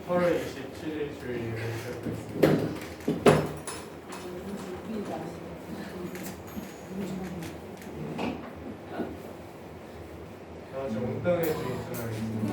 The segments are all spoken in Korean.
8월 27일 주일을 시작하겠습니다. 저 웅땅의 주인 전화하겠습니다.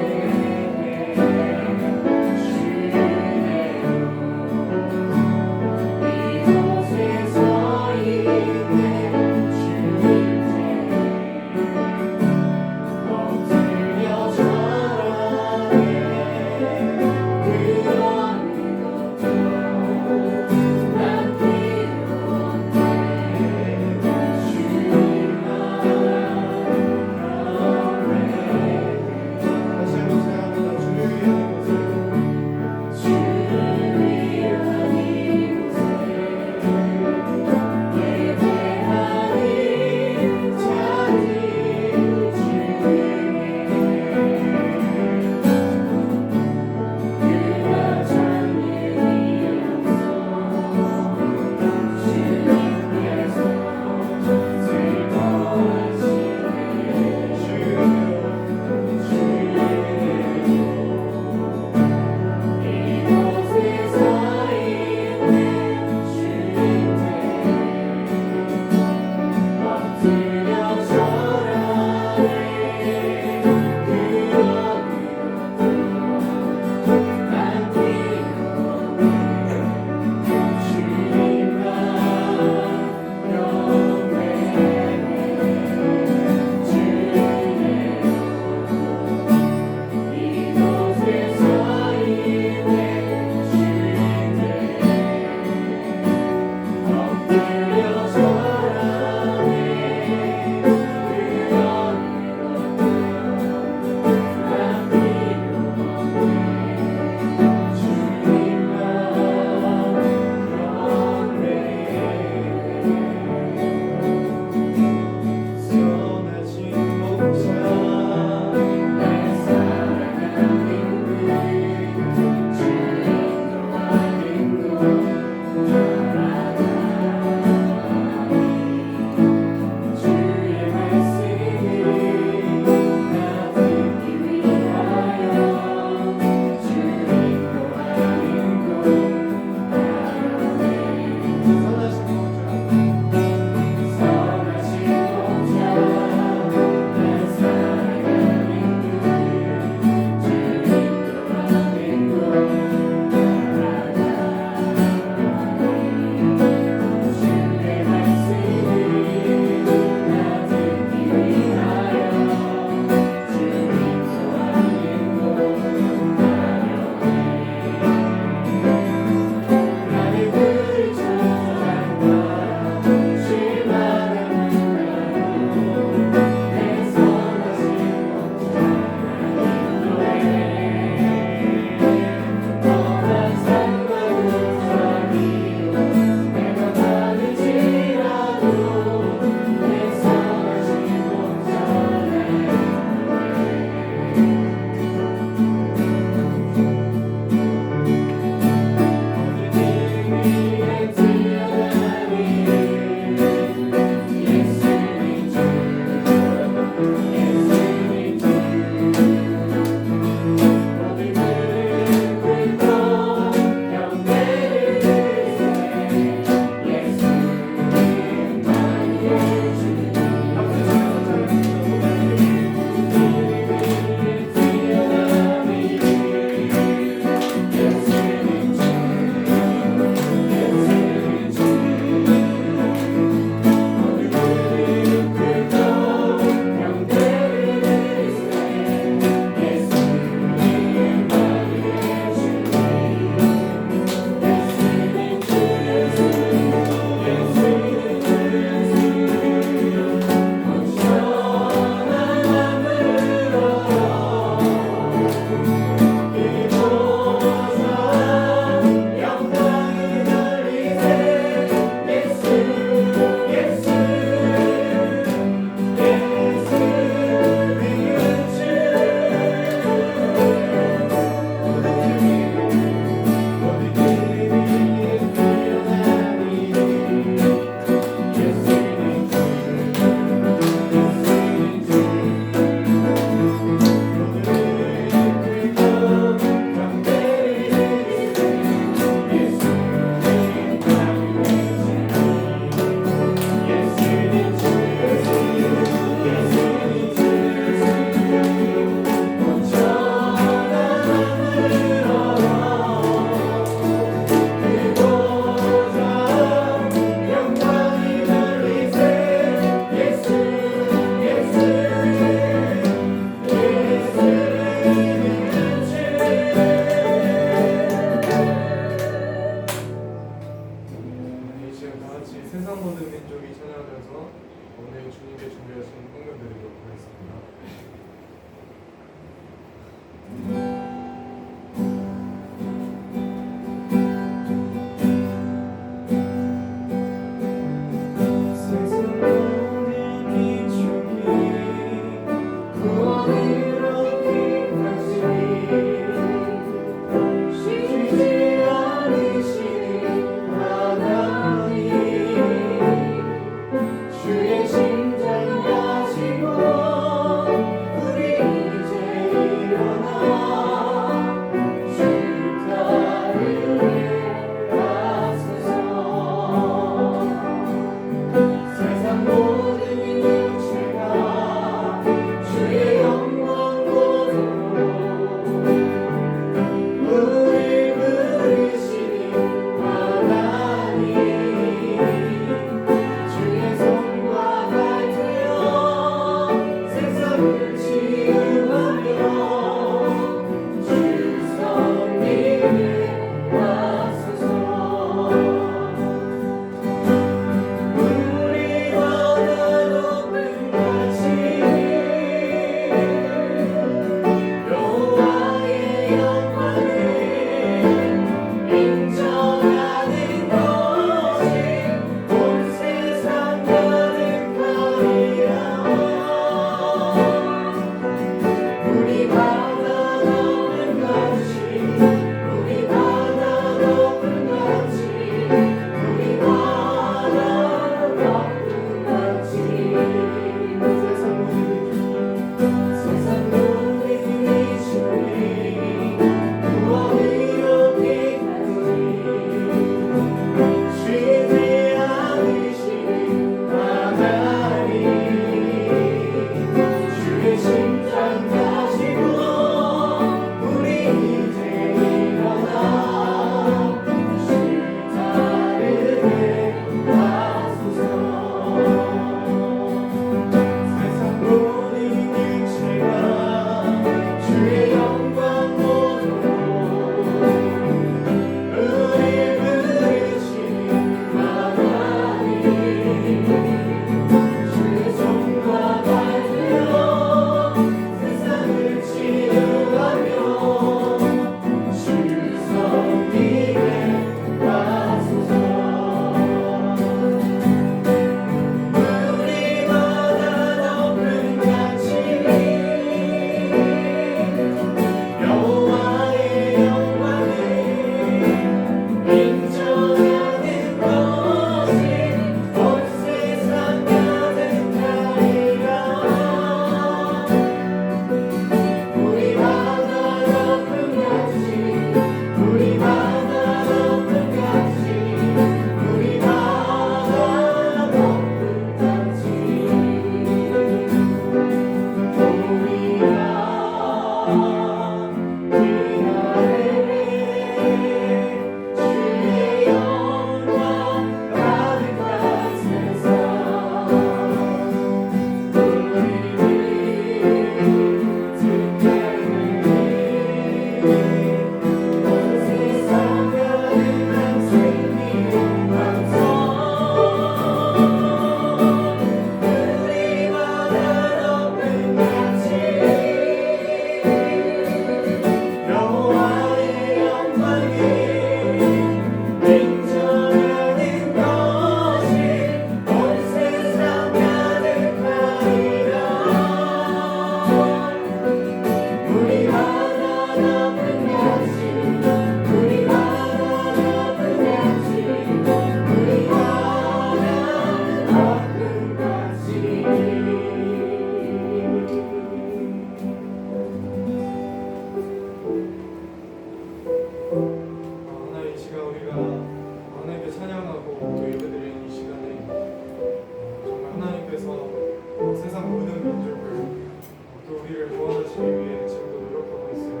이루시기 위해 지금도 노력하고 있음을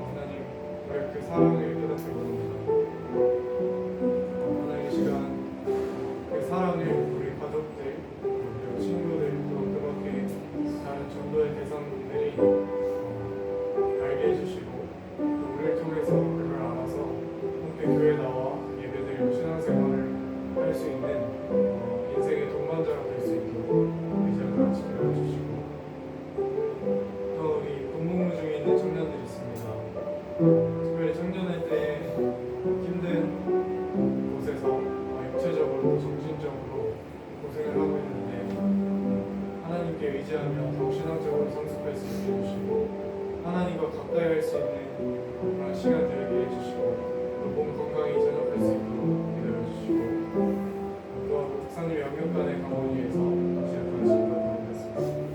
하나님 우리의 그 사랑을 깨닫게 원합니다. 하나님 이 시간 그 사랑을 우리 가족들 그리고 친구들 또 그밖에 다른 전도의 대상분들이 알게 해주시고 또 우리를 통해서 그걸 알아서 함께 교회에 나와 예배드리고 신앙생활을 할 수 있는 인생의 동반자가 될 수 있도록 이 자리를 지켜주시고 또 우리 동복무 중에 있는 청년들이 있습니다. 특별히 청년일 때 힘든 곳에서 육체적으로 정신적으로 고생을 하고 있는데 하나님께 의지하며 더욱 신앙적으로 성숙할 수 있게 해주시고 하나님과 가까이 할 수 있는 그런 시간 되게 해주시고 또 몸 건강히 전역할 수 있도록 기도해주시고 또 목사님 영육간의 강원 위해서 시작하는 시간 드리겠습니다.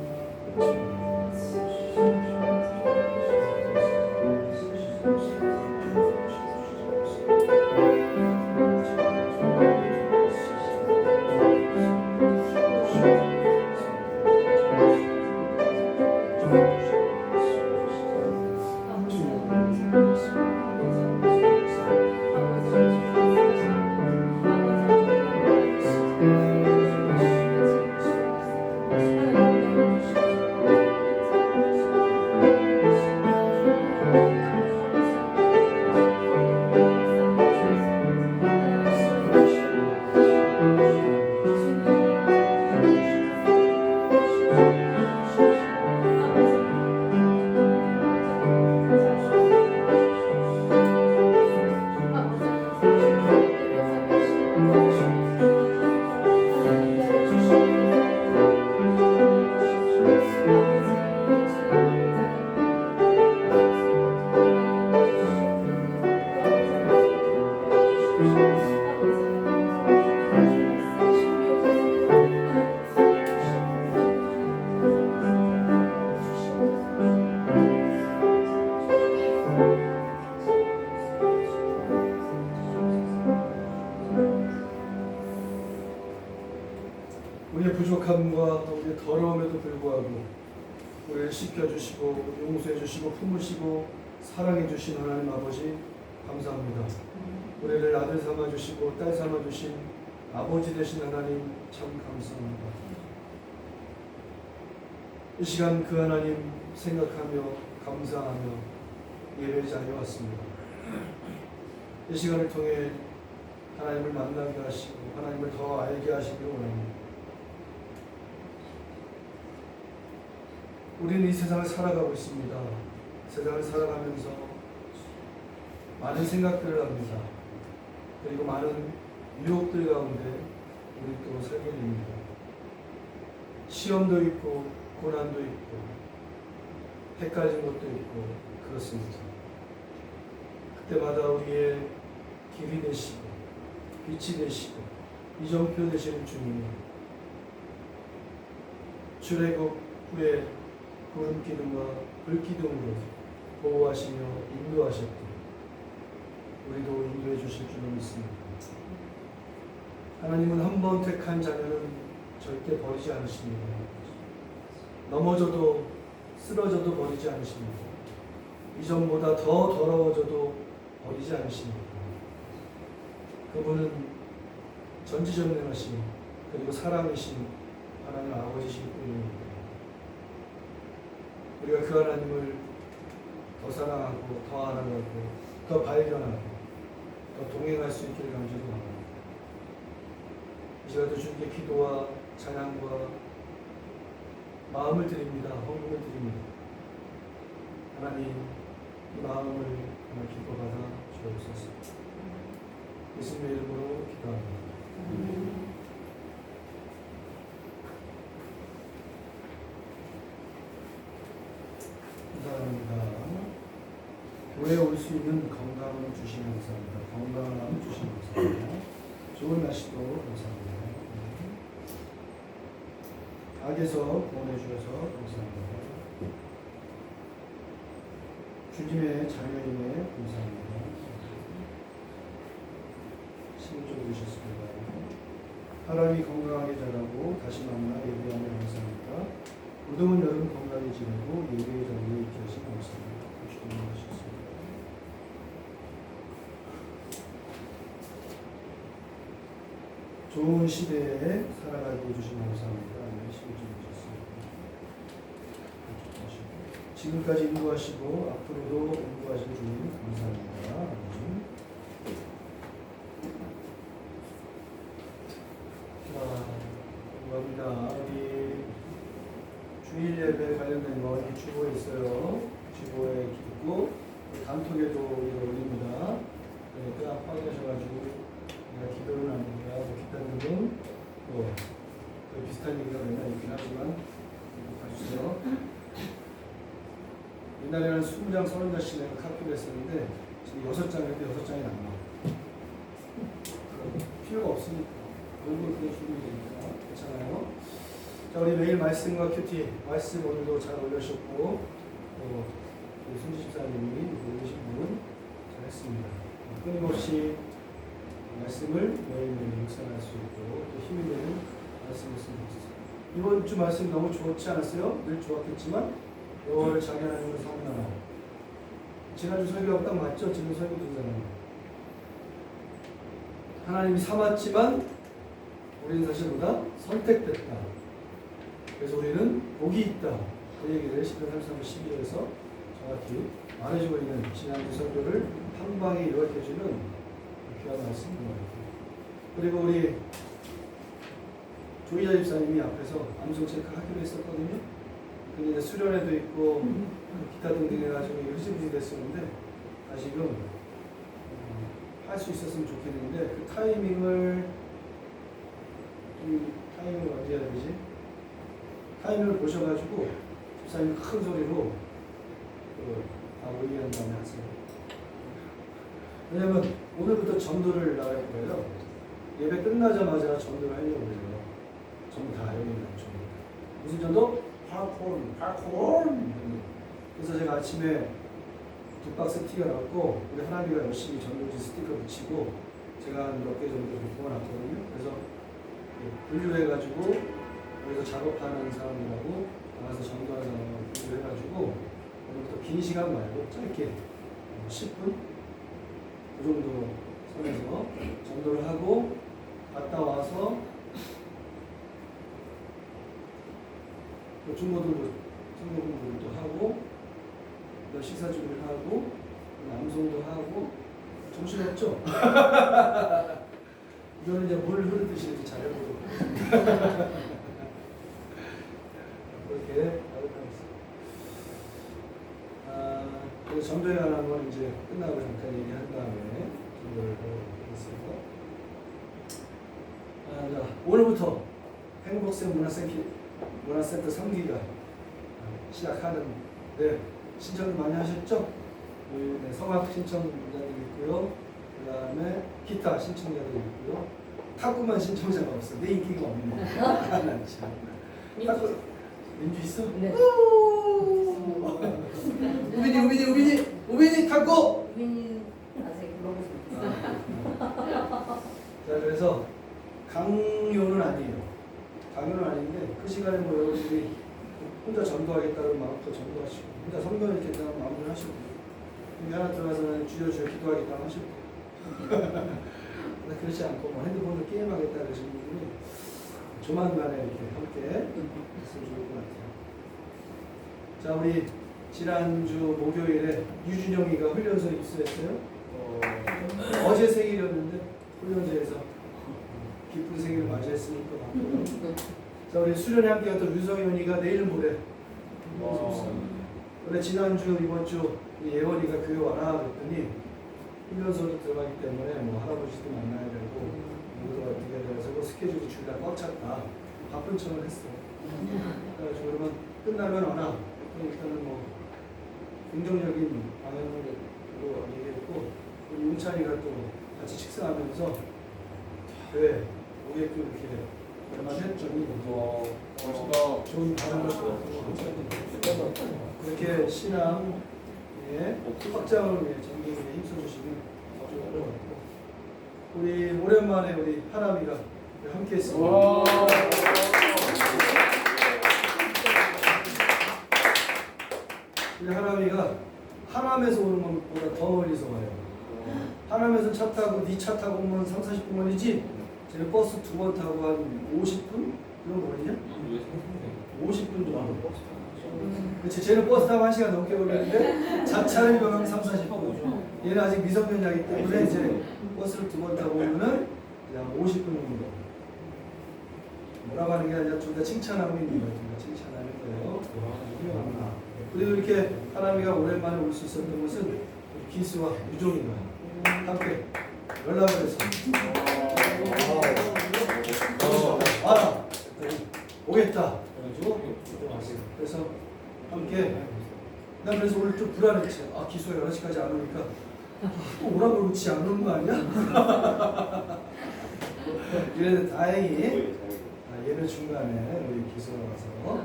우리의 부족함과 우리의 더러움에도 불구하고 우리를 씻겨주시고 용서해주시고 품으시고 사랑해주신 하나님 아버지 감사합니다. 우리를 아들 삼아주시고 딸 삼아주신 아버지 되신 하나님 참 감사합니다. 이 시간 그 하나님 생각하며 감사하며 예배 자리에 왔습니다. 이 시간을 통해 하나님을 만나게 하시고 하나님을 더 알게 하시기를 원합니다. 우리는 이 세상을 살아가고 있습니다. 세상을 살아가면서 많은 생각들을 합니다. 그리고 많은 유혹들 가운데 우리 또 살게 됩니다. 시험도 있고 고난도 있고 헷갈린 것도 있고 그렇습니다. 그때마다 우리의 길이 되시고 빛이 되시고 이정표 되시는 주님이 출애굽 후에 구름 기둥과 불 기둥으로 보호하시며 인도하셨고 우리도 인도해 주실 줄로 믿습니다. 하나님은 한 번 택한 자녀는 절대 버리지 않으십니다. 넘어져도 쓰러져도 버리지 않으십니다. 이전보다 더 더러워져도 버리지 않으십니다. 그분은 전지전능하신 그리고 사랑이신 하나님 아버지신 분입니다. 우리가 그 하나님을 더 사랑하고 더 알아가고 더 발견하고 더 동행할 수 있기를 간절히 바랍니다. 이 시간도 주님께 기도와 찬양과 마음을 드립니다. 헌금을 드립니다. 하나님 이 마음을 하나 기도받아 주옵소서. 예수님의 이름으로 기도합니다. 감사합니다. 교회에 올 수 있는 건강을 주시는 감사합니다. 건강을 주시는 감사합니다. 좋은 날씨도 감사합니다. 악에서 구원해 주셔서 감사합니다. 주님의 자녀임에 감사합니다. 신조 주셨습니다. 하람이 건강하게 자라고 다시 만나 예배하며 감사합니다. 무덤은 여름 건강히 지내고 예배의 자리에 있게 하신 감사합니다. 기도하셨습니다. 좋은 시대에 살아가고 주신 감사합니다. 아멘. 지금까지 인도하시고 앞으로도 인도하실 주님 감사합니다. 아멘. 자, 감사합니다. 우리 주일 예배 관련된 거 이 주보에 있어요. 주보에 있고 단톡에도 올립니다. 네, 그 앞 확인하셔가지고 내가 기도를 나누고요. 뭐 기타 등등 또 비슷한 얘기가 맨날 있긴 하지만 봐주세요. 옛날에는 20장, 30장씩 내가 카피를 했었는데 지금 6장인데 6장이 남아. 필요가 없으니까 얼굴 그냥 주면 되니까 괜찮아요. 자, 우리 매일 말씀과 큐티 말씀 오늘도 잘 올려주셨고 또 손지 집사님이 올리신 부분 잘했습니다. 끊임없이 말씀을 매일매일 묵상할 수 있고 또 힘이 되는 말씀이었으면 좋겠습니다. 이번 주 말씀 너무 좋지 않았어요? 늘 좋았겠지만 널 자기 하나님을 삼나라. 지난주 설교가 딱 맞죠? 지금 설교 듣잖아요. 하나님이 삼았지만 우리는 사실 보다 선택됐다. 그래서 우리는 복이 있다. 그 얘기를 10편 33편 12절에서 정확히 말해주고 있는 지난주 설교를 한 방에 요약해주는 귀한 말씀입니다. 그리고 우리 조이자 집사님이 앞에서 암송 체크 하기로 했었거든요. 근데 이제 수련회도 있고 기타 등등 해가지고 흐지부지 됐었는데 아직은 할 수 있었으면 좋겠는데 그 타이밍을 언제 해야 되지? 타이밍을 보셔가지고 집사님이 큰 소리로 다 모이는 다음에 하세요. 왜냐면 오늘부터 전도를 나갈 거예요. 예배 끝나자마자 전도를 하려고 해요. 전부 다 여기 있는 전도. 무슨 전도? 팝콘. 그래서 제가 아침에 2박스 티가 나왔고 우리 하나비가 열심히 전도지 스티커 붙이고 제가 한 몇 개 정도 모아놨거든요. 그래서 분류해가지고 여기서 작업하는 사람들하고 나가서 전도하는 사람하고 분류해가지고 오늘부터 긴 시간 말고 짧게 10분 그 정도 선에서 전도를 하고 갔다 와서 중고들도 성경 공부도 하고 식사 준비를 하고 남송도 하고 정신없죠? 이거는 이제 물 흐르듯이 이렇게 잘 해보도록 하겠습니다. 그렇게 하도록 하겠습니다. 그래서 전도에 관한 건 이제 끝나고 잠깐 얘기한 다음에 전도를 하겠습니다. 자, 오늘부터 행복생 문화센터 3기가 시작하는데 신청을 많이 하셨죠? 네, 성악 신청자들이 있고요. 그 다음에 기타 신청자들이 있고요. 탁구만 신청자가 없어. 내 인기가 없네. 탁구 민주 있어? 네. 우빈이 탁구! 우빈이 아직 모르고 자, 그래서 강요는 아니에요. 강요는 아닌데 그 시간에 뭐 여러분들이 혼자 전도하겠다는 마음부터 전도하시고 혼자 성경 읽겠다는 마음을 하시고 여기 하나 들어가서는 주여 기도하겠다고 하시고 그렇지 않고 뭐 핸드폰으로 게임하겠다 그러시는 분이 조만간에 이렇게 함께 했으면 좋을 것 같아요. 자, 우리 지난주 목요일에 유준영이가 훈련소에 입소했어요. 어제 생일이었는데 훈련소에서 기쁜 생일을 맞이했으니까 같고요. 자, 우리 수련회 함께 갔던 유성현이가 내일 모레 원래 지난주 이번주 예원이가 교회 와라 그랬더니 훈련소로 들어가기 때문에 뭐 할아버지도 만나야 되고 모두가 어떻게 돼서 스케줄이 주가 꽉 찼다 바쁜 척을 했어. 그래서 그러면 끝나면 와라. 일단은 뭐 긍정적인 방향으로 얘기했고 우리 윤찬이가 또 같이 식사하면서 교회 오게끔 이렇게 얼마나 했더니 멋있다. 좋은 반응을 그렇게 신앙의 확장을 위해 전기에 힘써주시면 좋을 것 같고 우리 오랜만에 우리 하람이가 함께 했습니다. 근데 하나미가 하남에서 오는 것보다 더 멀리서 와요. 하남에서 차 타고 네 차 타고 오면 3, 40분 걸리지? 쟤는 버스 2번 타고 한 50분? 그런 거 걸리냐? 50분 정도. 그치, 쟤는 버스 타고 1시간 넘게 걸리는데 자차를 이용하면 3, 40분. 얘는 아직 미성년자이기 때문에 이제 버스를 2번 타고 오면은 그냥 50분 정도. 뭐라고 하는 게 아니라 둘 다 칭찬하고 있는 거예요. 둘 다 칭찬하는 거예요. 훌륭하구나. 그리고 이렇게 하나미가 오랜만에 올 수 있었던 것은 우리 기수와 유종이가 함께 연락을 해서 와라 오겠다 그래가지고 그래서 함께 난 그래서 오늘 좀 불안했지. 아 기수가 11시까지 안 오니까 또 오라고 그러지 안 오는 거 아니야? 그래도 다행히 예배 중간에 우리 기수가 와서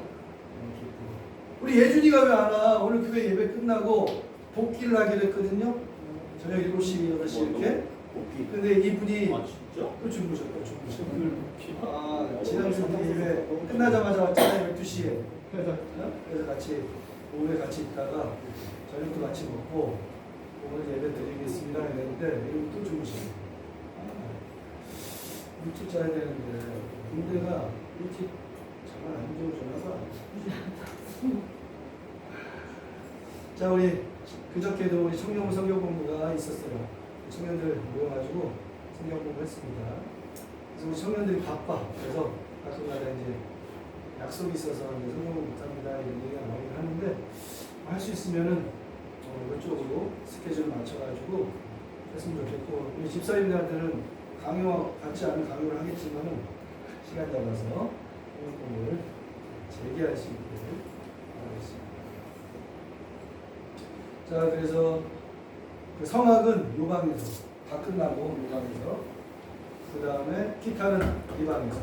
우리 예준이가 왜 안 와? 오늘 교회 예배 끝나고 복귀를 하기로 했거든요. 저녁 7시, 8시 이렇게. 근데 이분이 진짜? 또 주무셨다. 아, 지난주 예배 끝나자마자 왔잖아요. 12시에. 그래서 같이 오후에 같이 있다가 저녁도 같이 먹고 오늘 예배 드리겠습니다 했는데 이분 또 주무시네. 일찍 자야 되는데 군대가 일찍 잠을 안 주무셨나 봐. 자, 우리 그저께도 우리 청년 성경 공부가 있었어요. 청년들 모여가지고 성경 공부했습니다. 그래서 우리 청년들이 바빠. 그래서 가끔가다 이제 약속이 있어서 이제 성경 공부 못합니다 이런 얘기가 나오긴 하는데 할 수 있으면은 이쪽으로 스케줄을 맞춰가지고 했으면 좋겠고 우리 집사님들한테는 강요와 같지 않은 강요를 하겠지만은 시간 잡아서 성경 공부를 재개할 수 있게 바라겠습니다. 자, 그래서 그 성악은 요 방에서 다 끝나고 요 방에서 그 다음에 기타는 이 방에서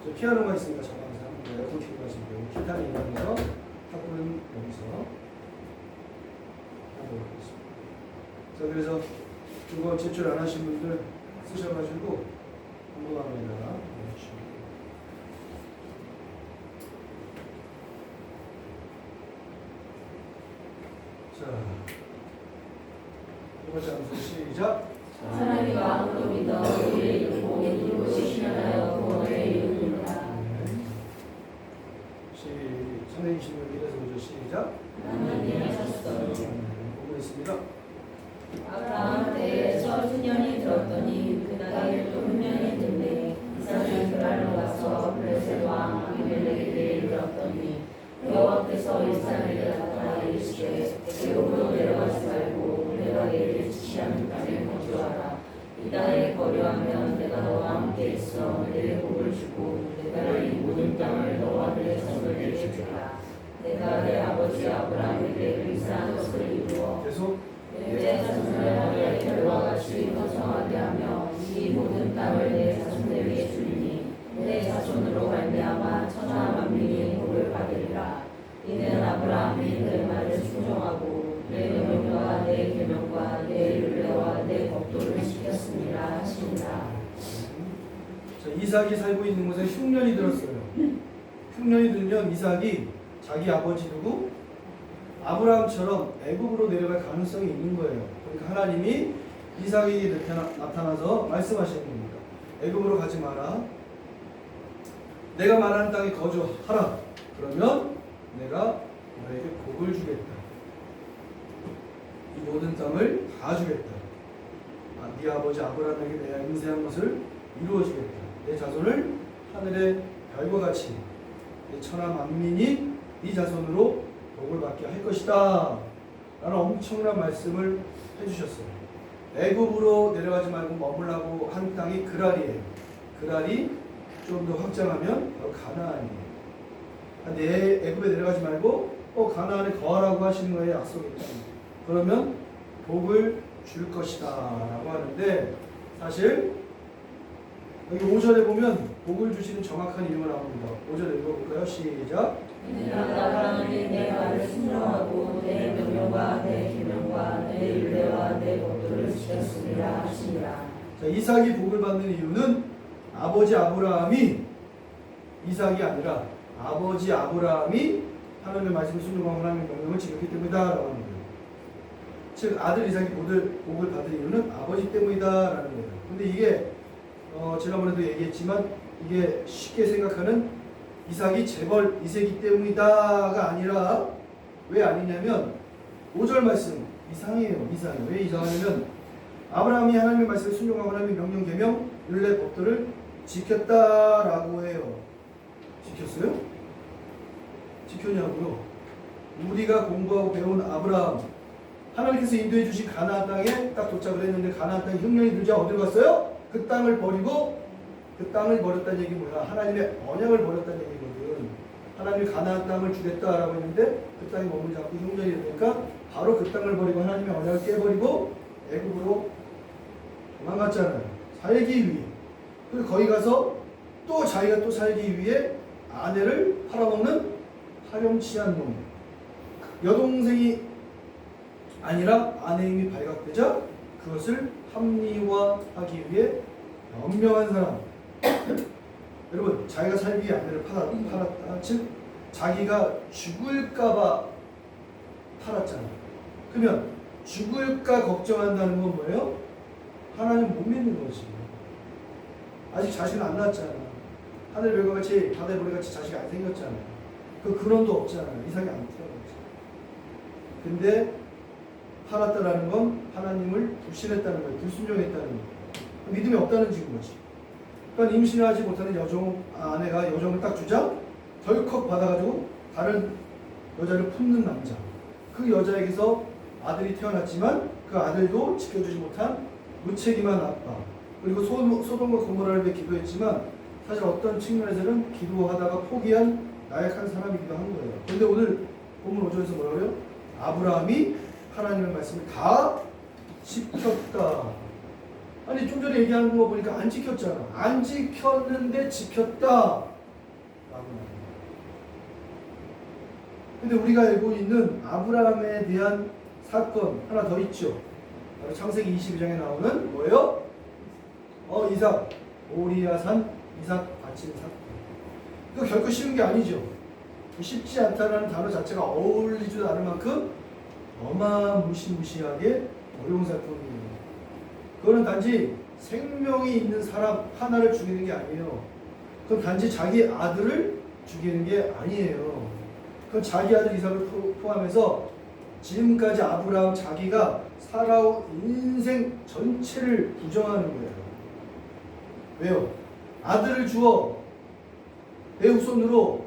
저 피아노가 있으니까 저 방에서 하는 거예요. 그렇게 가시면 기타는 이 방에서 탁구는 여기서 하도록 하겠습니다. 자, 그래서 그거 제출 안 하신 분들 쓰셔가지고 한번합니다. 자, 두 번째 함수 시작. 하나님 마음으로 믿어 우리의 육복에 이루고 시신하여 구원에 이르리라. 선생님 신문 1에서 5절 시작. 하나님 하셨어요. 보고 있습니다. 아브라함 때에 서수년이 들었더니 그 나이에 또 흑년이 됐네. 이삭이 그랄로 가서 블레셋 왕 아비멜렉에게 이르렀더니 여호와께서 이삭에게 나타나 이르시되 애굽으로 내려가지 말고 내가 너희를 지시하는 땅에 거주하라. 이 땅에 거류하면 내가 너와 함께 있어 내게 복을 주고 내가 이 모든 땅을 너와 내 자손에게 주리라. 내가 내 아버지 아브라함에게 맹세한 것을 이루어 계속 내 자손을 너의 결과 같이 번성하게 하며 이 모든 땅을 내 자손에게 주리니 내 자손으로 말미암아 천하 만민이 복을 받으리라. 이는 아브라함이 내 말을 순종하고 내 명령과 내 계명과 내 율례와 내 법도를 지켰습니다 하시니라. 자, 이삭이 살고 있는 곳에 흉년이 들었어요. 흉년이 들면 이삭이 자기 아버지 누구? 아브라함처럼 애굽으로 내려갈 가능성이 있는 거예요. 그러니까 하나님이 이삭에게 나타나서 말씀하시는 겁니다. 애굽으로 가지 마라. 내가 말하는 땅에 거주하라. 그러면 내가 너에게 복을 주겠다. 이 모든 땅을 다 주겠다. 네 아버지 아브라함에게 내가 맹세한 것을 이루어주겠다. 내 자손을 하늘의 별과 같이 내 천하 만민이 네 자손으로 복을 받게 할 것이다 라는 엄청난 말씀을 해주셨어요. 애굽으로 내려가지 말고 머물라고 한 땅이 그랄이에요. 그랄이 좀 더 확장하면 바로 가나안이에요. 내 애굽에 내려가지 말고 가나안에 거하라고 하시는 거에 약속했다. 그러면 복을 줄 것이다 라고 하는데 사실 여기 5절에 보면 복을 주시는 정확한 이유가 나옵니다. 5절 읽어볼까요? 시작. 아브라함이 내 말을 순종하고 내 명령과 내 계명과 내 율례와 내 법도를 지켰습니다 하시니라. 자, 이삭이 복을 받는 이유는 아버지 아브라함이 이삭이 아니라 아버지 아브라함이 하나님의 말씀을 순종하고 하나님의 명령을 지켰기 때문이다라고 하는 거예요. 즉 아들 이삭이 복을 받을 이유는 아버지 때문이다라는 거예요. 근데 이게 지난번에도 얘기했지만 이게 쉽게 생각하는 이삭이 재벌 2세기 때문이다가 아니라 왜 아니냐면 5절 말씀 이상해요. 이상해요. 왜 이상하냐면 아브라함이 하나님의 말씀을 순종하고 하나님의 명령, 계명, 율례, 법도를 지켰다라고 해요. 지켰어요? 지켰냐고요? 우리가 공부하고 배운 아브라함 하나님께서 인도해 주신 가나안 땅에 딱 도착을 했는데 가나안 땅에 흉년이 들자 어디로 갔어요? 그 땅을 버리고 그 땅을 버렸다는 얘기 뭐야? 하나님의 언약을 버렸다는 얘기거든. 하나님이 가나안 땅을 주겠다라고 했는데 그 땅이 머물지 않고 흉년이 되니까 바로 그 땅을 버리고 하나님의 언약을 깨버리고 애굽으로 도망갔잖아요. 살기 위해. 그리고 거기 가서 또 자기가 또 살기 위해 아내를 팔아먹는 파렴치한 놈. 여동생이 아니라 아내 힘이 발각되자 그것을 합리화하기 위해 연명한 사람. 여러분 자기가 살기 위해 아내를 팔았다. 즉 자기가 죽을까봐 팔았잖아. 그러면 죽을까 걱정한다는 건 뭐예요? 하나님 못 믿는 거지. 아직 자식은 안 낳았잖아. 하늘 별과 같이 바다의 모래같이 자식이 안 생겼잖아. 그 근원도 없잖아. 이삭이 안 태어났지. 근데 팔았다라는 건 하나님을 불신했다는 거예요. 불순종했다는 거예요. 믿음이 없다는 지금 거지. 그러니까 임신하지 못하는 아내가 여종을 딱 주자 덜컥 받아가지고 다른 여자를 품는 남자. 그 여자에게서 아들이 태어났지만 그 아들도 지켜주지 못한 무책임한 아빠. 그리고 소돔과 고모라를 위해 기도했지만 사실 어떤 측면에서는 기도하다가 포기한 나약한 사람이기도 한 거예요. 그런데 오늘 본문 5절에서 뭐라 그래요? 아브라함이 하나님의 말씀을 다 지켰다. 아니 좀 전에 얘기하는 거 보니까 안 지켰잖아. 안 지켰는데 지켰다 라고 말합니다. 근데 우리가 알고 있는 아브라함에 대한 사건 하나 더 있죠. 바로 창세기 22장에 나오는 뭐예요? 이삭 모리아산 이삭 바친 사건. 이거 결코 쉬운 게 아니죠. 쉽지 않다라는 단어 자체가 어울리지도 않을 만큼 어마무시하게 어려운 사건이에요. 그거는 단지 생명이 있는 사람 하나를 죽이는 게 아니에요. 그건 단지 자기 아들을 죽이는 게 아니에요. 그건 자기 아들 이삭을 포함해서 지금까지 아브라함 자기가 살아온 인생 전체를 부정하는 거예요. 왜요? 아들을 주어 내 후손으로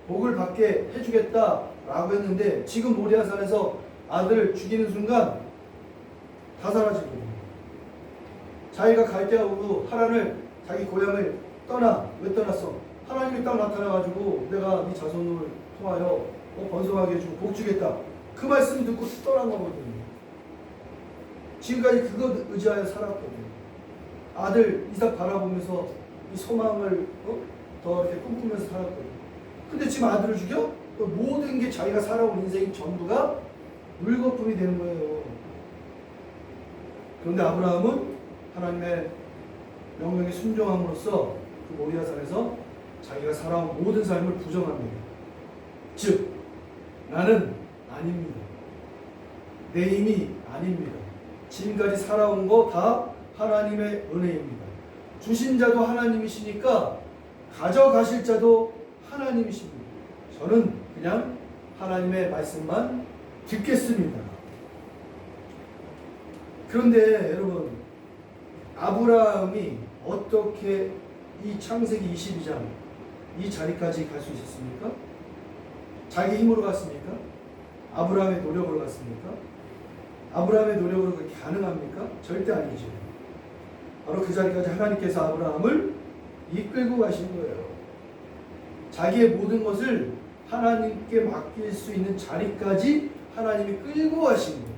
복을 받게 해주겠다라고 했는데 지금 모리아산에서 아들을 죽이는 순간 다 사라지거든요. 자기가 갈 데가 오고 하란을 자기 고향을 떠나. 왜 떠났어? 하나님이 딱 나타나가지고 내가 네 자손을 통하여 번성하게 해주고 복 주겠다. 그 말씀 듣고 떠난 거거든요. 지금까지 그거 의지하여 살았거든요. 아들 이삭 바라보면서 이 소망을 더 이렇게 꿈꾸면서 살았거든요. 근데 지금 아들을 죽여? 모든 게 자기가 살아온 인생 전부가 물거품이 되는 거예요. 그런데 아브라함은 하나님의 명령에 순종함으로써 그 모리아산에서 자기가 살아온 모든 삶을 부정합니다. 즉 나는 아닙니다. 내 힘이 아닙니다. 지금까지 살아온 거 다 하나님의 은혜입니다. 주신 자도 하나님이시니까 가져가실 자도 하나님이십니다. 저는 그냥 하나님의 말씀만 듣겠습니다. 그런데 여러분 아브라함이 어떻게 이 창세기 22장 이 자리까지 갈 수 있었습니까? 자기 힘으로 갔습니까? 아브라함의 노력으로 갔습니까? 아브라함의 노력으로 그게 가능합니까? 절대 아니죠. 바로 그 자리까지 하나님께서 아브라함을 이끌고 가신 거예요. 자기의 모든 것을 하나님께 맡길 수 있는 자리까지 하나님이 끌고 가신 거예요.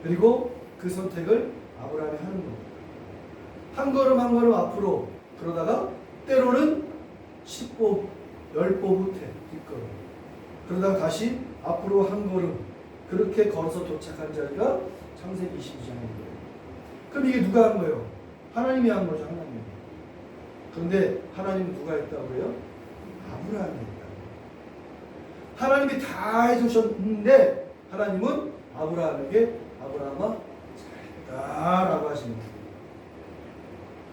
그리고 그 선택을 아브라함이 하는 겁니다. 한 걸음 한 걸음 앞으로 그러다가 때로는 10보, 10보 후퇴 뒷걸음 그러다가 다시 앞으로 한 걸음 그렇게 걸어서 도착한 자리가 창세기 22장입니다. 그럼 이게 누가 한 거예요? 하나님이 한 거죠. 하나님. 그런데 하나님은 누가 했다고 그래요? 아브라함이 했다. 하나님이 다 해주셨는데 하나님은 아브라함에게 아브라함아 잘했다라고 하시는 거예요.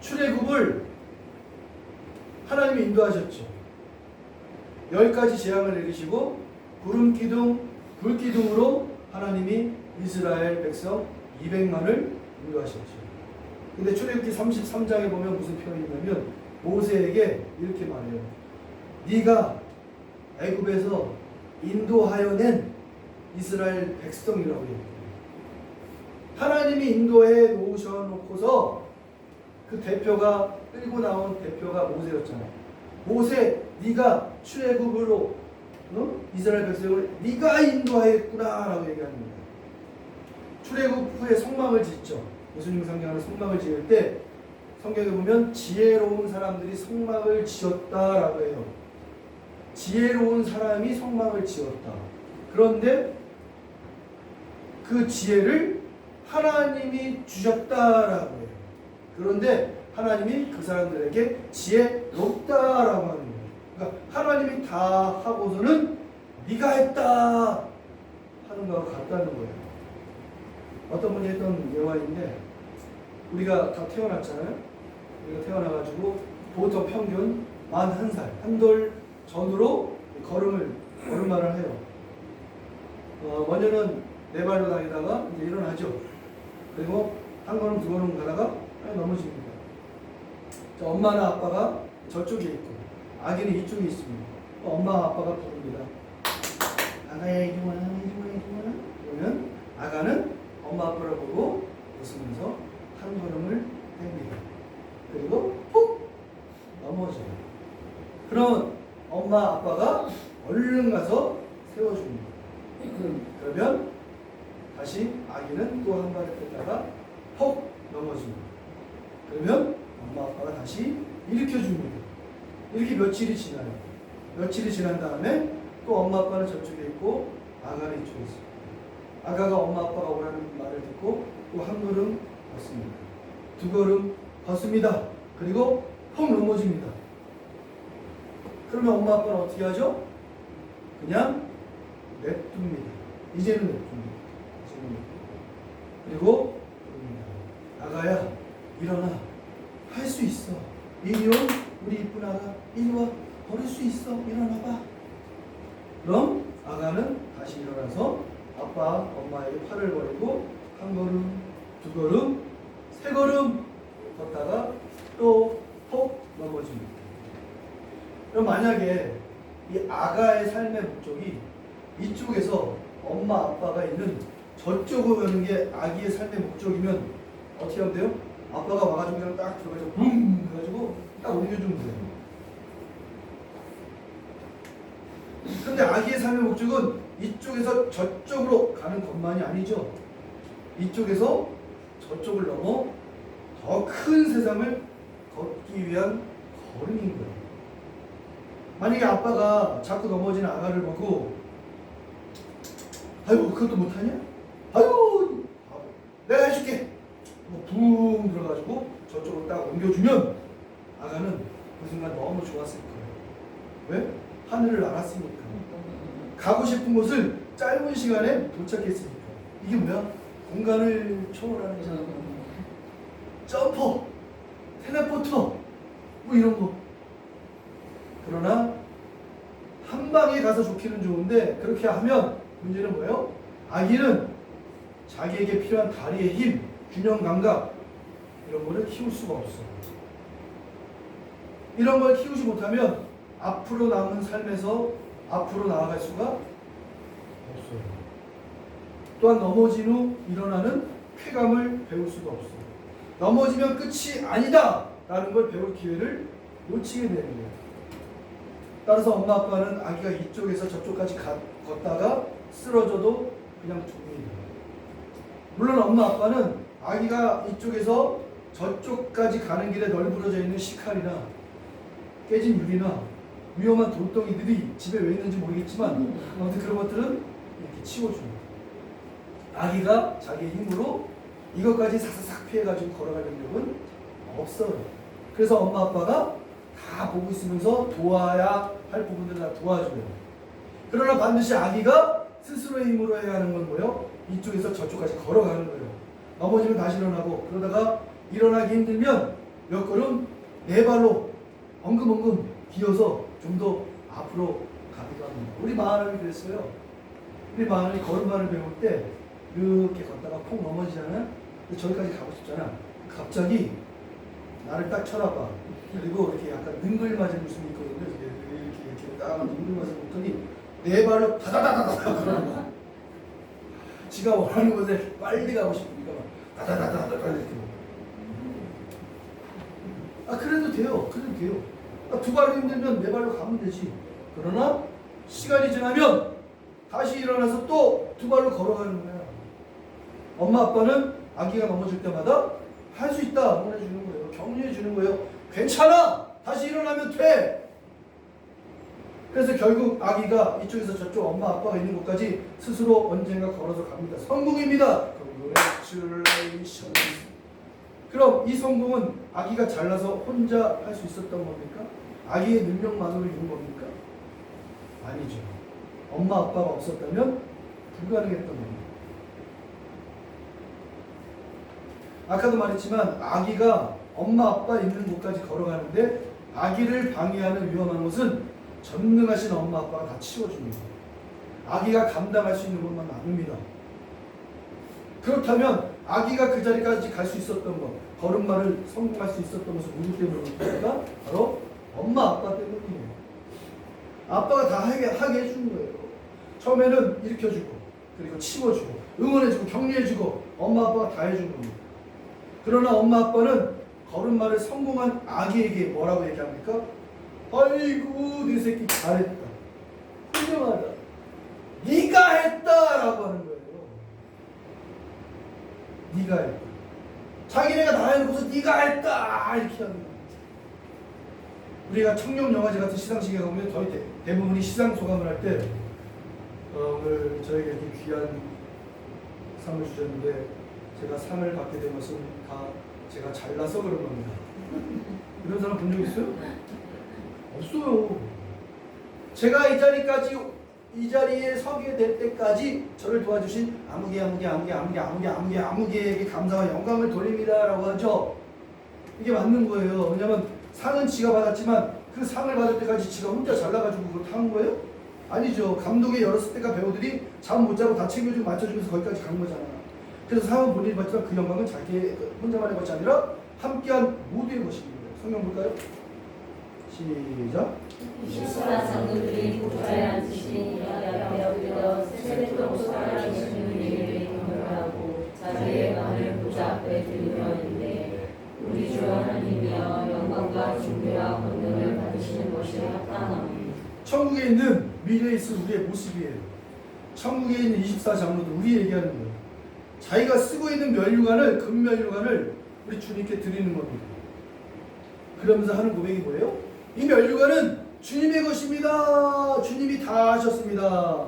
출애굽을 하나님이 인도하셨죠. 10가지 재앙을 내리시고 구름 기둥, 불 기둥으로 하나님이 이스라엘 백성 200만을 인도하셨죠. 근데 출애굽기 33장에 보면 무슨 표현이 있냐면 모세에게 이렇게 말해요. 네가 애굽에서 인도하여 낸 이스라엘 백성이라고 얘기해요. 하나님이 인도해 놓으셔놓고서 그 대표가 끌고 나온 대표가 모세였잖아요. 모세, 네가 출애굽으로 이스라엘 백성을 네가 인도하였구나라고 얘기하는 거예요. 출애굽 후에 성막을 짓죠. 예수님 상징하는 성막을 지을 때 성경에 보면 지혜로운 사람들이 성막을 지었다라고 해요. 지혜로운 사람이 성막을 지었다. 그런데 그 지혜를 하나님이 주셨다라고 해요. 그런데 하나님이 그 사람들에게 지혜롭다라고 하는 거예요. 그러니까 하나님이 다 하고서는 네가 했다 하는 거하고 같다는 거예요. 어떤 분이 했던 대화인데 우리가 다 태어났잖아요. 우리가 태어나가지고 보통 평균 41살, 한 돌 전으로 걸음마를 해요. 먼저는 네 발로 다니다가 이제 일어나죠. 그리고 한 걸음 두 걸음 가다가 넘어집니다. 엄마나 아빠가 저쪽에 있고 아기는 이쪽에 있습니다. 엄마 아빠가 부릅니다. 아가야 이리 와라 이리 와라. 그러면 아가는 엄마 아빠를 보고 웃으면서 한 걸음을 뗍니다. 그리고 푹 넘어져요. 그럼 엄마 아빠가 얼른 가서 세워줍니다. 그러면 다시 아기는 또 한 발을 뺐다가 퍽 넘어집니다. 그러면 엄마 아빠가 다시 일으켜줍니다. 이렇게 며칠이 지나요. 며칠이 지난 다음에 또 엄마 아빠는 저쪽에 있고 아가는 이쪽에 있습니다. 아가가 엄마 아빠가 오라는 말을 듣고 또 한 걸음 걷습니다. 두 걸음 걷습니다. 그리고 퍽 넘어집니다. 그러면 엄마 아빠는 어떻게 하죠? 그냥 냅둡니다. 이제는 냅둡니다. 그리고 아가야 일어나. 할 수 있어. 이리 와. 우리 이쁜 아가 이리 와. 걸을 수 있어. 일어나봐. 그럼 아가는 다시 일어나서 아빠 엄마에게 팔을 벌리고 한 걸음 두 걸음 세 걸음 걷다가 또 톡 넘어집니다. 그럼 만약에 이 아가의 삶의 목적이 이쪽에서 엄마 아빠가 있는 저쪽으로 가는 게 아기의 삶의 목적이면 어떻게 하면 돼요? 아빠가 와가지고 그냥 딱 들어가서 붐 해가지고 딱 옮겨주면 돼요. 근데 아기의 삶의 목적은 이쪽에서 저쪽으로 가는 것만이 아니죠. 이쪽에서 저쪽을 넘어 더 큰 세상을 걷기 위한 걸음인 거예요. 만약에 아빠가 자꾸 넘어지는 아가를 보고 아이고 그것도 못하냐? 아이고 내가 해줄게. 붕 들어가지고 저쪽으로 딱 옮겨주면 아가는 그 순간 너무 좋았을 거예요. 왜? 하늘을 날았으니까. 가고 싶은 곳을 짧은 시간에 도착했으니까. 이게 뭐야? 공간을 초월하는 거잖아. 점퍼, 텔레포터, 뭐 이런 거. 그러나 한 방에 가서 좋기는 좋은데 그렇게 하면 문제는 뭐예요? 아기는 자기에게 필요한 다리의 힘, 균형 감각 이런 거를 키울 수가 없어요. 이런 걸 키우지 못하면 앞으로 남은 삶에서 앞으로 나아갈 수가 없어요. 또한 넘어진 후 일어나는 쾌감을 배울 수가 없어요. 넘어지면 끝이 아니다 라는 걸 배울 기회를 놓치게 되는 거예요. 따라서 엄마 아빠는 아기가 이쪽에서 저쪽까지 걷다가 쓰러져도 그냥 둡니다. 물론 엄마 아빠는 아기가 이쪽에서 저쪽까지 가는 길에 널브러져 있는 식칼이나 깨진 유리나 위험한 돌덩이들이 집에 왜 있는지 모르겠지만 아무튼 그런 것들은 이렇게 치워줍니다. 아기가 자기의 힘으로 이것까지 사사삭 피해가지고 걸어갈 능력은 없어요. 그래서 엄마 아빠가 다 보고 있으면서 도와야 할 부분들 다 도와줘요. 그러나 반드시 아기가 스스로의 힘으로 해야 하는 건 뭐예요? 이쪽에서 저쪽까지 걸어가는 거예요. 넘어지면 다시 일어나고, 그러다가 일어나기 힘들면 몇 걸음 네 발로 엉금엉금 기어서 좀 더 앞으로 가기도 합니다. 우리 마을이 그랬어요. 우리 마을이 걸음마를 배울 때 이렇게 걷다가 폭 넘어지잖아요. 근데 저기까지 가고 싶잖아. 갑자기 나를 딱 쳐다봐. 그리고 이렇게 약간 능글맞은 웃음이 있거든요. 이렇게 딱 능글맞은 웃더니 네 발로 다다다다다 그러는 거야. 지가 원하는 곳에 빨리 가고 싶으니까 다다다다다 이렇게. 아 그래도 돼요. 그래도 돼요. 아, 두 발로 힘들면 네 발로 가면 되지. 그러나 시간이 지나면 다시 일어나서 또 두 발로 걸어가는 거야. 엄마 아빠는 아기가 넘어질 때마다 할 수 있다 응원해주는 거예요. 격려해주는 거예요. 괜찮아. 다시 일어나면 돼. 그래서 결국 아기가 이쪽에서 저쪽 엄마 아빠가 있는 곳까지 스스로 언젠가 걸어서 갑니다. 성공입니다. Congratulations. 그럼 이 성공은 아기가 잘나서 혼자 할 수 있었던 겁니까? 아기의 능력만으로 이룬 겁니까? 아니죠. 엄마 아빠가 없었다면 불가능했던 겁니다. 아까도 말했지만 아기가 엄마 아빠 있는 곳까지 걸어가는데 아기를 방해하는 위험한 것은 전능하신 엄마 아빠가 다 치워줍니다. 아기가 감당할 수 있는 것만 나눕니다. 그렇다면 아기가 그 자리까지 갈 수 있었던 것, 걸음마를 성공할 수 있었던 것은 누구 때문입니까? 바로 엄마 아빠 때문이에요. 아빠가 다 하게 해주는 거예요. 처음에는 일으켜주고, 그리고 치워주고, 응원해주고, 격려해주고, 엄마 아빠가 다 해준 겁니다. 그러나 엄마 아빠는 걸음마를 성공한 아기에게 뭐라고 얘기합니까? 아이고 네 새끼 잘했다, 훌륭하다, 네가 했다라고 하는 거예요. 네가 했다. 자기네가 다 해놓고서 네가 했다 이렇게 합니다. 우리가 청룡 영화제 같은 시상식에 가면 거의 대부분이 시상 소감을 할 때 오늘 저에게 이렇게 귀한 상을 주셨는데 제가 상을 받게 된 것은 다 제가 잘나서 그런 겁니다. 이런 사람 본 적 있어요? 없어요. 제가 이 자리에 서게 될 때까지 저를 도와주신 아무개에게 감사와 영광을 돌립니다라고 하죠. 이게 맞는 거예요. 왜냐하면 상은 지가 받았지만 그 상을 받을 때까지 지가 혼자 잘나가지고 그걸 타는 거예요? 아니죠. 감독의 여러 스태프가 배우들이 잠 못 자고 다 챙겨주고 맞춰주면서 거기까지 간 거잖아요. 그래서 상은 본인이 받지만 그 영광은 자기 혼자만의 것이 아니라 함께한 모두의 것입니다. 성경 볼까요? 시작. 십수가 장로들이 고자에 앉으신 앞에 엎드려 세세토록 살아계시는 이를 경배하고 자기의 마음을 보좌 앞에 들으려 했는데 우리 주 하나님이여 영광과 존귀와 권능을 받으시는 것이 합당하니. 천국에 있는 미래에 있을 우리의 모습이에요. 천국에 있는 24장로들 우리 얘기하는 거예요. 자기가 쓰고 있는 면류관을 금면류관을 우리 주님께 드리는 겁니다. 그러면서 하는 고백이 뭐예요? 이 면류관은 주님의 것입니다. 주님이 다 하셨습니다.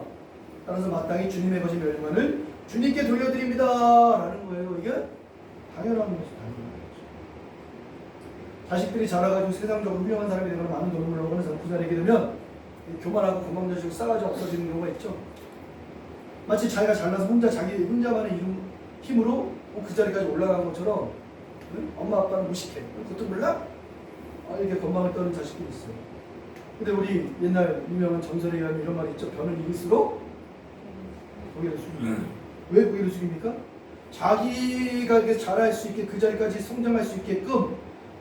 따라서 마땅히 주님의 것인 면류관을 주님께 돌려드립니다 라는 거예요. 이게 당연한 것이 당연한 거죠. 자식들이 자라가지고 세상적으로 훌륭한 사람이 되거나 많은 돈을 벌어가는 사람 그 자리에 되면 교만하고 고만져지고 싸가지고 없어지는 경우가 있죠. 마치 자기가 잘나서 혼자만의 힘으로 그 자리까지 올라간 것처럼 엄마 아빠는 무식해. 그것도 몰라? 이렇게 건방을 떠는 자식들이 있어요. 근데 우리 옛날 유명한 전설에 의하면 이런 말이 있죠. 변을 이길수록 고개를 숙입니다. 왜 고개를 숙입니까? 자기가 이렇게 잘할 수 있게 그 자리까지 성장할 수 있게끔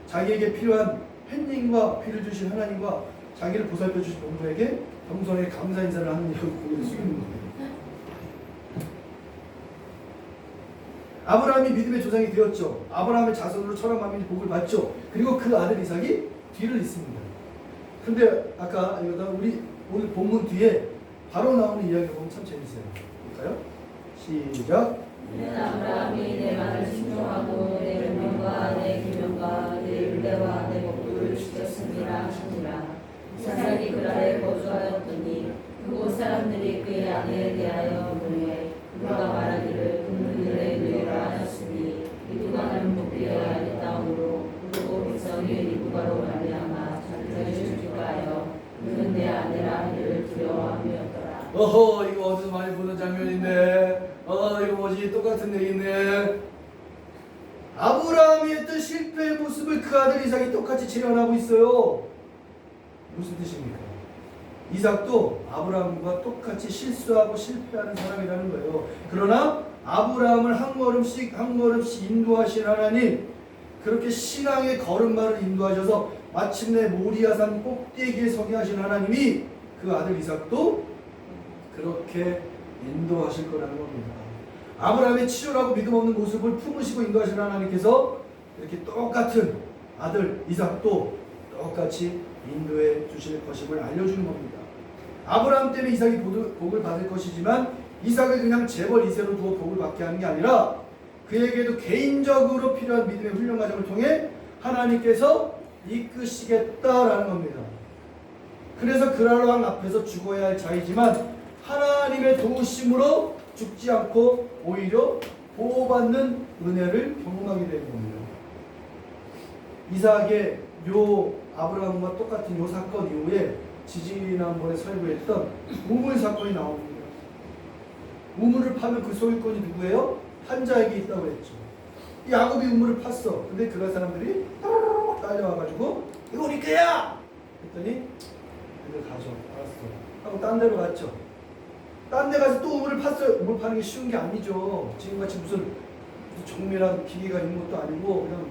자기에게 필요한 팬님과 피를 주신 하나님과 자기를 보살펴 주신 본부에게 겸손하게 감사 인사를 하는 이유 고개를 숙이는 거예요. 아브라함이 믿음의 조상이 되었죠. 아브라함의 자손으로 천하 만민이 복을 받죠. 그리고 그 아들 이삭이 뒤를 잇습니다. 근데 아까 우리 오늘 본문 뒤에 바로 나오는 이야기를 보면 참 재밌어요. 볼까요? 시작. 이는 아브라함이 내 말을 순종하고 내 명령과 내 계명과 내 율례와 내 법도를 지켰습니다 하시니라. 이삭이 그랄에 거주하였더니 그곳 사람들이 그의 아내에 대하여 물으에 그가 말하기를 그들의 뇌라 하였으니 리브가는 복되어야 할 땅으로 그리고 백성이 리브가로 말미암아 자기를 죽일까 하여 그는 내 아내라 하기를 두려워함이었더라. 뭐지? 똑같은 얘기인데 아브라함이 했던 실패의 모습을 그 아들 이삭이 똑같이 재현하고 있어요. 무슨 뜻입니까? 이삭도 아브라함과 똑같이 실수하고 실패하는 사람이라는 거예요. 그러나 아브라함을 한 걸음씩 인도하신 하나님, 그렇게 신앙의 걸음마를 인도하셔서 마침내 모리아산 꼭대기에 서게 하신 하나님이 그 아들 이삭도 그렇게 인도하실 거라는 겁니다. 아브라함의 치졸하고 믿음 없는 모습을 품으시고 인도하신 하나님께서 이렇게 똑같은 아들 이삭도 똑같이 인도해 주실 것임을 알려주는 겁니다. 아브라함 때문에 이삭이 복을 받을 것이지만 이삭을 그냥 재벌 2세로 두어 복을 받게 하는 게 아니라 그에게도 개인적으로 필요한 믿음의 훈련 과정을 통해 하나님께서 이끄시겠다라는 겁니다. 그래서 그랄 왕 앞에서 죽어야 할 자이지만 하나님의 도우심으로 죽지 않고 오히려 보호받는 은혜를 경험하게 되는 겁니다. 이삭의 요 아브라함과 똑같은 요 사건 이후에 지지난번에 설교했던 우물 사건이 나옵니다. 우물을 파면 그 소유권이 누구예요? 판자에게 있다고 했죠. 야곱이 우물을 팠어. 근데 그런 사람들이 딸려와가지고 이거 우리 거야! 했더니 이거 가져. 알았어. 하고 딴 데로 갔죠. 딴 데 가서 또 우물을 팠어요. 우물 파는 게 쉬운 게 아니죠. 지금같이 무슨 정밀한 기계가 있는 것도 아니고 그냥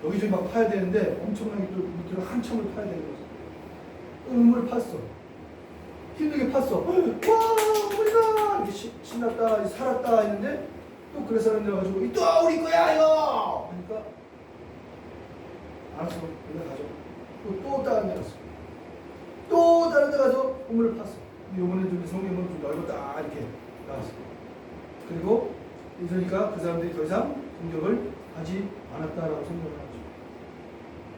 여기저기 막 파야 되는데 엄청나게 또 밑으로 한참을 파야 되는 거죠. 우물을 팠어. 힘들게 팠어. 와 우리가 이렇게 신났다 살았다 했는데 또 그런 사람들 와가지고 또 우리 거야 이거 그러니까 알았어 내가 가져. 또 다른 데 갔어. 또 다른 데 가서 우물을 팠어. 요번에 좀 성경은 좀 넓었다 이렇게 나왔어. 그리고 그러니까 그 사람들이 더 이상 공격을 하지 않았다라고 성경을 하죠.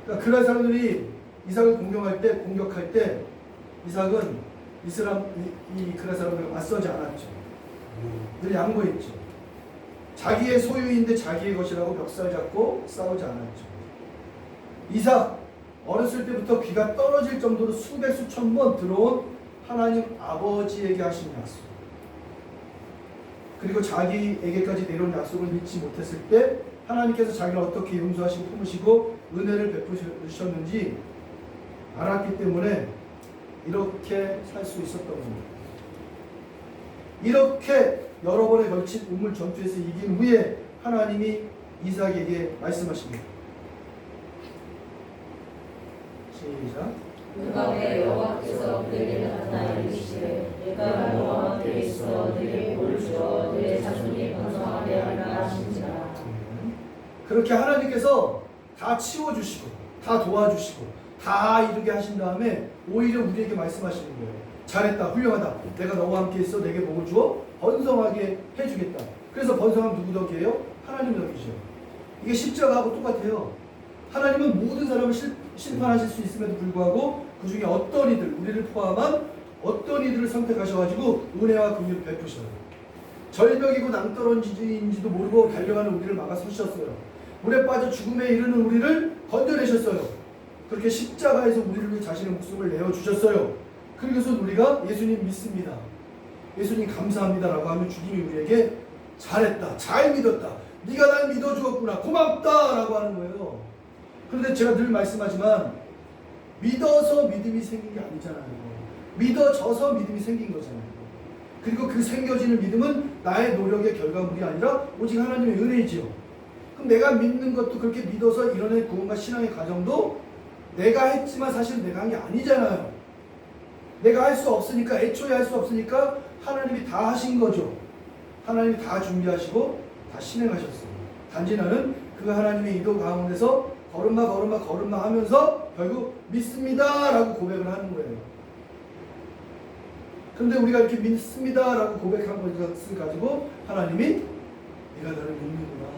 그러니까 그런 사람들이 이삭을 공격할 때 이삭은 그런 사람들과 맞서지 않았죠. 늘 양보했죠. 자기의 소유인데 자기의 것이라고 멱살 잡고 싸우지 않았죠. 이삭 어렸을 때부터 귀가 떨어질 정도로 수백 수천 번 들어온 하나님 아버지에게 하신 약속, 그리고 자기에게까지 내려온 약속을 믿지 못했을 때 하나님께서 자기를 어떻게 용서하시고 품으시고 은혜를 베푸셨는지 알았기 때문에 이렇게 살 수 있었던 겁니다. 이렇게 여러 번에 걸친 우물 전투에서 이긴 후에 하나님이 이삭에게 말씀하십니다. 시작. 그 밤에 여호와께서 그에게 나타나 이르시되 내가 너와 함께 있어 너에게 복을 주어 너의 자손이 번성하게 하리라 하시니라. 그렇게 하나님께서 다 치워주시고 다 도와주시고 다 이루게 하신 다음에 오히려 우리에게 말씀하시는 거예요. 잘했다, 훌륭하다. 내가 너와 함께 있어 내게 복을 주어 번성하게 해주겠다. 그래서 번성하면 누구 덕이에요? 하나님 덕이죠. 이게 십자가하고 똑같아요. 하나님은 모든 사람을 심판하실 수 있음에도 불구하고 그 중에 어떤 이들, 우리를 포함한 어떤 이들을 선택하셔가지고 은혜와 긍휼을 베푸셔요. 절벽이고 낭떠러지인지도 모르고 달려가는 우리를 막아서셨어요. 물에 빠져 죽음에 이르는 우리를 건져내셨어요. 그렇게 십자가에서 우리를 위해 자신의 목숨을 내어주셨어요. 그래서 우리가 예수님 믿습니다, 예수님 감사합니다 라고 하면 주님이 우리에게 잘했다, 잘 믿었다, 네가 날 믿어주었구나, 고맙다 라고 하는 거예요. 그런데 제가 늘 말씀하지만 믿어서 믿음이 생긴 게 아니잖아요. 믿어져서 믿음이 생긴 거잖아요. 그리고 그 생겨지는 믿음은 나의 노력의 결과물이 아니라 오직 하나님의 은혜이지요. 그럼 내가 믿는 것도 그렇게 믿어서 이뤄낸 구원과 신앙의 과정도 내가 했지만 사실 내가 한 게 아니잖아요. 내가 할 수 없으니까, 애초에 할 수 없으니까 하나님이 다 하신 거죠. 하나님이 다 준비하시고 다 실행하셨어요. 단지 나는 그 하나님의 이도 가운데서 걸음마 하면서 결국 믿습니다 라고 고백을 하는 거예요. 그런데 우리가 이렇게 믿습니다 라고 고백한 것을 가지고 하나님이 네가 나를 믿는구나,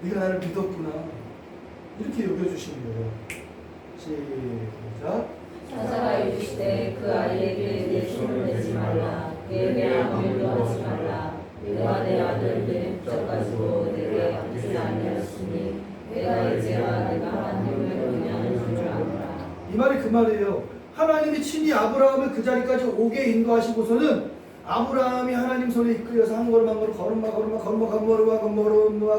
네가 나를 믿었구나 이렇게 여겨주시는 거예요. 시작. 사자가 이르시되 그 아이에게 내 손을 대지 말라, 그에게 아무 일도 하지 말라. 내가 내 아들을 붙잡가지고 내게 앉지 아니하였으니 내가 이제야 내가 하나님을 의미하는 줄 아노라. 이 말이 그 말이에요. 하나님이 친히 아브라함을 그 자리까지 오게 인도하시고서는 아브라함이 하나님 손에 이끌려서 한 걸음 한 걸음 걸음마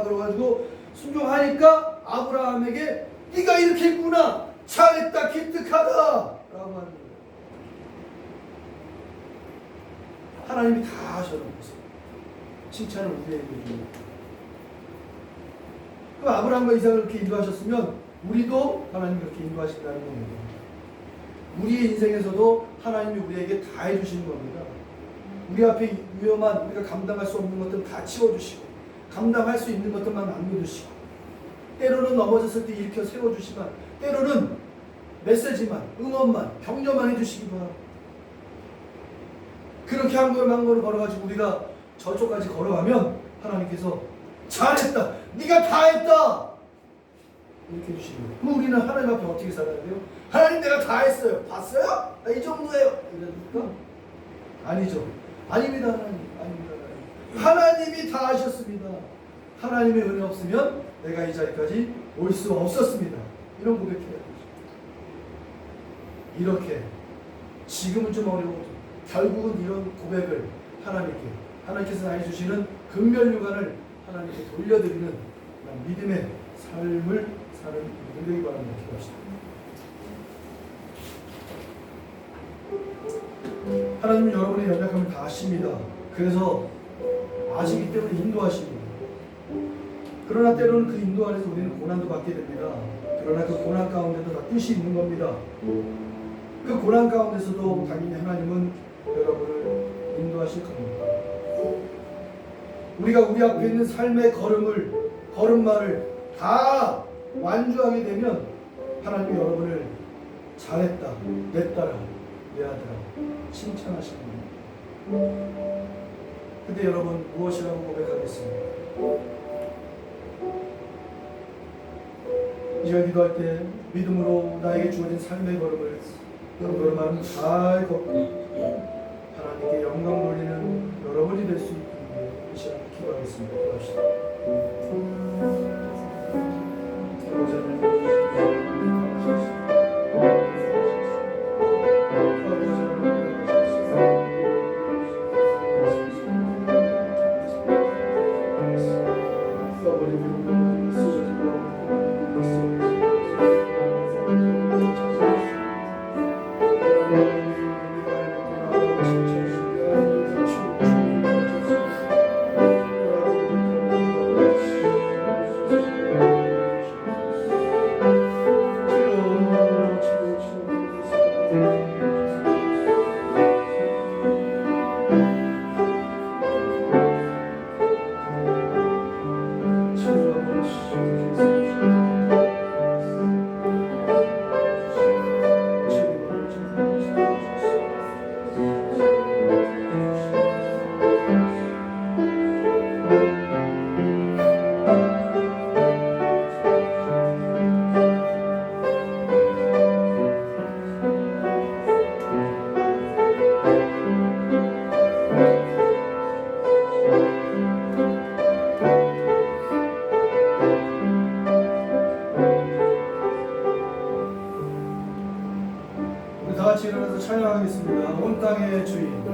걸어가지고 순종하니까 아브라함에게 네가 이렇게 했구나, 잘했다, 기특하다 라고 하는 거예요. 하나님이 다 하셨는 것을 칭찬을 우리에게 줍니다. 그럼 아브라함과 이삭을 그렇게 인도하셨으면 우리도 하나님 그렇게 인도하신다는 겁니다. 우리의 인생에서도 하나님이 우리에게 다 해주시는 겁니다. 우리 앞에 위험한, 우리가 감당할 수 없는 것들 다 치워주시고, 감당할 수 있는 것들만 남겨주시고, 때로는 넘어졌을 때 일으켜 세워주시만, 때로는 메시지만, 응원만, 격려만 해주시기도 하고, 그렇게 한 걸음 한 걸음 걸어가지고 우리가 저쪽까지 걸어가면 하나님께서 잘했다, 네가 다 했다 이렇게 해주시는 거예요. 그럼 우리는 하나님 앞에 어떻게 살아야 돼요? 하나님 내가 다 했어요. 봤어요? 이 정도예요. 이러니까 아니죠. 아닙니다. 하나님. 아닙니다. 하나님이 다 하셨습니다. 하나님의 은혜 없으면 내가 이 자리까지 올 수 없었습니다. 이런 고백해야 되죠. 이렇게 지금은 좀 어려워도 결국은 이런 고백을 하나님께서 나에게 주시는 금멸유관을 하나님께 돌려드리는 믿음의 삶을 사는 우리 되기 바랍니다. 기도합시다. 하나님은 여러분의 연약함을 다 아십니다. 그래서 아시기 때문에 인도하십니다. 그러나 때로는 그 인도 안에서 우리는 고난도 받게 됩니다. 그러나 그 고난 가운데도 다 뜻이 있는 겁니다. 그 고난 가운데서도 당연히 하나님은 여러분을 인도하실 겁니다. 우리가 우리 앞에 있는 삶의 걸음마를 다 완주하게 되면 하나님이 여러분을 잘했다, 내 딸아, 내 아들아 칭찬하시는 겁니다. 근데 여러분 무엇이라고 고백하겠습니까? 이절 기도할 때 믿음으로 나에게 주어진 삶의 걸음을 걸음마는 잘 걷고 하나님께 영광 돌리는 여러분이 될 수 있게 이 시간 기도하겠습니다. 기도합시다. 다 같이 일어나서 찬양하겠습니다. 온 땅의 주인.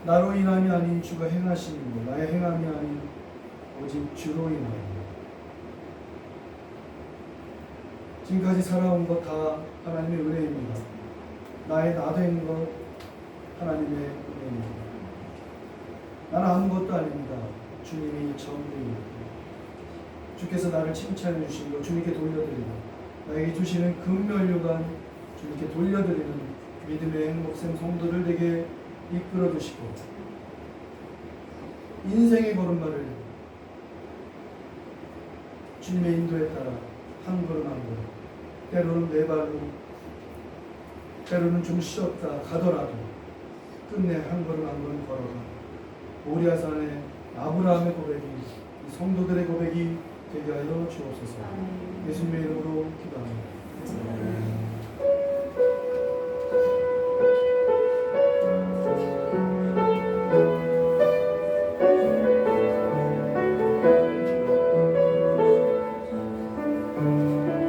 나로 인함이 아닌 주가 행하신 일, 나의 행함이 아닌 오직 주로 인하여. 지금까지 살아온 것 다 하나님의 은혜입니다. 나의 나 된 것 하나님의 은혜입니다. 나는 아무것도 아닙니다. 주님이 전부입니다. 주께서 나를 칭찬해 주신 것 주님께 돌려드리고 나에게 주시는 금면류관 주님께 돌려드리는 믿음의 행복생 성도들 되게 이끌어 주시고 인생의 걸음마를 주님의 인도에 따라 한 걸음 한 걸음 때로는 네 발로 때로는 좀 쉬었다 가더라도 끝내 한 걸음 한 걸음 걸어가 모리아산의 아브라함의 고백이 성도들의 고백이 되게 하여 주옵소서. 예수님의 이름으로 기도